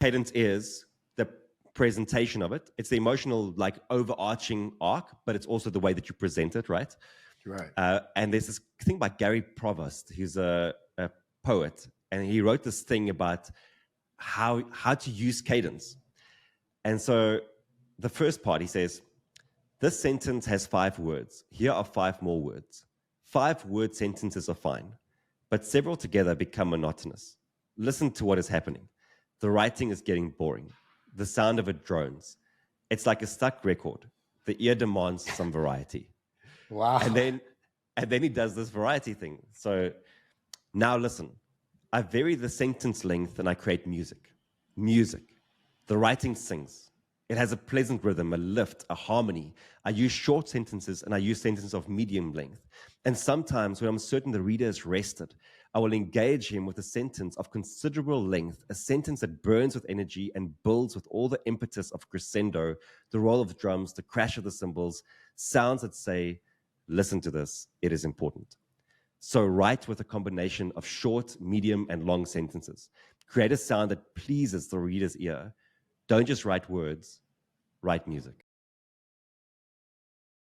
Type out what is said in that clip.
cadence is the presentation of it. It's the emotional, like, overarching arc, but it's also the way that you present it, right? Right. And there's this thing by Gary Provost. He's a poet, and he wrote this thing about how to use cadence. And so the first part, he says, this sentence has 5 words. Here are 5 more words. 5-word sentences are fine, but several together become monotonous. Listen to what is happening. The writing is getting boring. The sound of it drones. It's like a stuck record. The ear demands some variety. Wow. And then he does this variety thing. So now listen. I vary the sentence length and I create music. Music. The writing sings. It has a pleasant rhythm, a lift, a harmony. I use short sentences and I use sentences of medium length. And sometimes when I'm certain the reader is rested, I will engage him with a sentence of considerable length, a sentence that burns with energy and builds with all the impetus of crescendo, the roll of drums, the crash of the cymbals, sounds that say, listen to this, it is important. So write with a combination of short, medium, and long sentences. Create a sound that pleases the reader's ear. Don't just write words, write music.